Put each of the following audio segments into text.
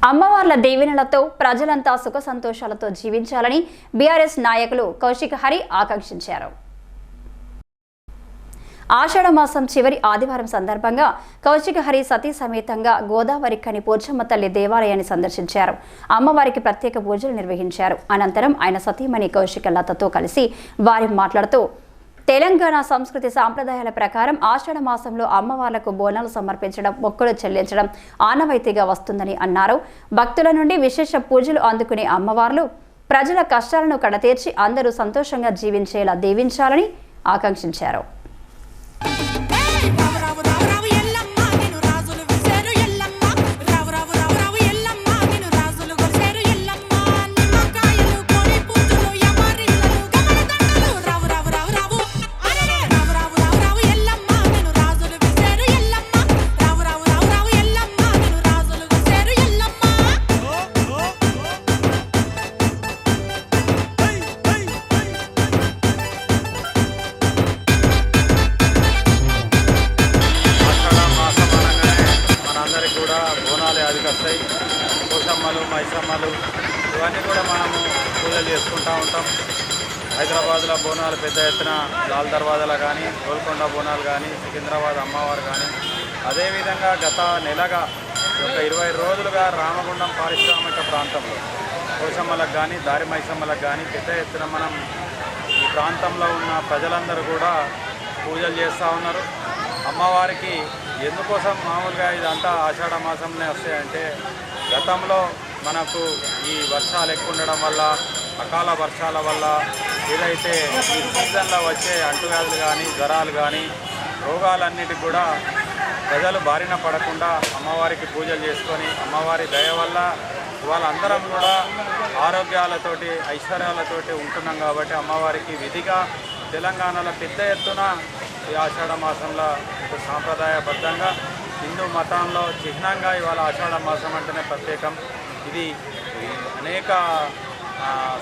అమ్మవార్ల దీవెనలతో ప్రజలంతా సుఖ సంతోషాలతో జీవించాలని బీఆర్ఎస్ నాయకులు కౌశిక్ హరి ఆకాంక్షించారు. ఆషాఢ మాసం చివరి ఆదివారం సందర్భంగా కౌశిక్ హరి సతీ సమేతంగా గోదావరి కని పోచమ్మ తల్లి దేవాలయాన్ని సందర్శించారు. అమ్మవారికి ప్రత్యేక పూజలు నిర్వహించారు. అనంతరం ఆయన సతీమణి కౌశిక లతతో కలిసి వారి మాట్లాడుతూ తెలంగాణ సంస్కృతి సాంప్రదాయాల ప్రకారం ఆషాఢ మాసంలో అమ్మవార్లకు బోనాలు సమర్పించడం, మొక్కులు చెల్లించడం ఆనవాయితీగా వస్తుందని అన్నారు. భక్తుల నుండి విశేష పూజలు అందుకునే అమ్మవార్లు ప్రజల కష్టాలను కడతీర్చి అందరూ సంతోషంగా జీవించేలా దీవించాలని ఆకాంక్షించారు. పోషమ్మలు, మైసమ్మలు ఇవన్నీ కూడా మనము పూజలు చేసుకుంటూ ఉంటాం. హైదరాబాద్లో బోనాలు పెద్ద ఎత్తున లాల్ దర్వాజాలో కానీ, గోల్కొండ బోనాలు కానీ, సికింద్రాబాద్ అమ్మవారు కానీ, అదేవిధంగా గత నెలగా ఒక 20 రోజులుగా రామగుండం పారిశ్రామిక ప్రాంతంలో పోషమ్మలకు కానీ, దారి మైసమ్మలకు కానీ పెద్ద ఎత్తున మనం ఈ ప్రాంతంలో ఉన్న ప్రజలందరూ కూడా పూజలు చేస్తూ ఉన్నారు. అమ్మవారికి ఎందుకోసం మామూలుగా ఇదంతా ఆషాఢ మాసంలో వస్తాయంటే, గతంలో మనకు ఈ వర్షాలు ఎక్కువ ఉండడం వల్ల, అకాల వర్షాల వల్ల ఏదైతే ఈ సీజన్లో వచ్చే అంటువ్యాధులు కానీ, జ్వరాలు కానీ, రోగాలన్నిటికి కూడా ప్రజలు బారిన పడకుండా అమ్మవారికి పూజలు చేసుకొని అమ్మవారి దయ వల్ల వాళ్ళందరం కూడా ఆరోగ్యాలతోటి, ఐశ్వర్యాలతోటి ఉంటున్నాం. కాబట్టి అమ్మవారికి విధిగా తెలంగాణలో పెద్ద ఎత్తున ఈ ఆషాఢ మాసంలో సాంప్రదాయబద్ధంగా హిందూ మతంలో చిహ్నంగా ఇవాళ ఆషాఢ మాసం అంటేనే ప్రత్యేకం. ఇది అనేక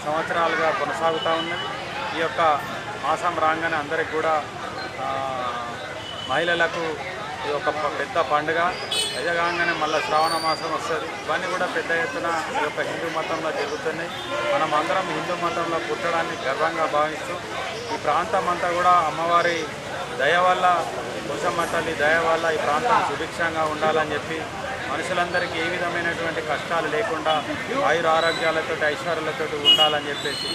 సంవత్సరాలుగా కొనసాగుతూ ఉన్నది. ఈ యొక్క మాసం రాగానే అందరికి కూడా మహిళలకు ఇది ఒక పెద్ద పండుగ. ఎదగానే మళ్ళీ శ్రావణ మాసం వస్తుంది. ఇవన్నీ కూడా పెద్ద ఎత్తున ఈ యొక్క హిందూ మతంలో జరుగుతున్నాయి. మనం అందరం హిందూ మతంలో పుట్టడాన్ని గర్వంగా భావిస్తూ ఈ ప్రాంతం అంతా కూడా అమ్మవారి దయ వల్ల, పోషమ్మ తల్లి దయ వల్ల ఈ ప్రాంతం సుభిక్షంగా ఉండాలని చెప్పి మనుషులందరికీ ఏ విధమైనటువంటి కష్టాలు లేకుండా ఆయుర ఆరోగ్యాలతో, ఐశ్వర్యాలతో ఉండాలని చెప్పేసి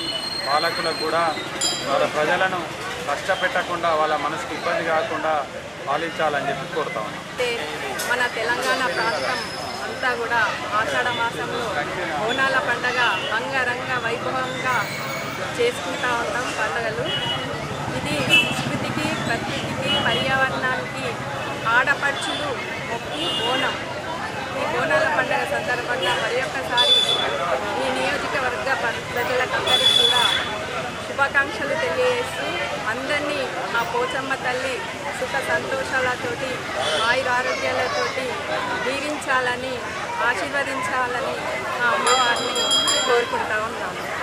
పాలకులకు కూడా వాళ్ళ ప్రజలను కష్టపెట్టకుండా, వాళ్ళ మనసుకు ఇబ్బంది కాకుండా పాలించాలని చెప్పి కోరుతా ఉన్నాం. మన తెలంగాణ ప్రాంతం అంతా కూడా ఆషాఢ మాసంలో బోనాల పండుగ అంగరంగ వైభవంగా చేసుకుంటూ ఉంటాం. పండుగలు ఇది సంస్కృతికి, ప్రకృతికి, పర్యావరణానికి ఆడపడుచులు మొక్కి బోనం. ఈ బోనాల పండుగ సందర్భంగా మరి ఒక్కసారి ఈ నియోజకవర్గ ప్రజలందరికీ కూడా శుభాకాంక్షలు తెలియజేస్తూ అందరినీ ఆ పోచమ్మ తల్లి సుఖ సంతోషాలతోటి, ఆయురారోగ్యాలతోటి దీవించాలని, ఆశీర్వదించాలని ఆ అమ్మవారిని కోరుకుంటా ఉన్నాము.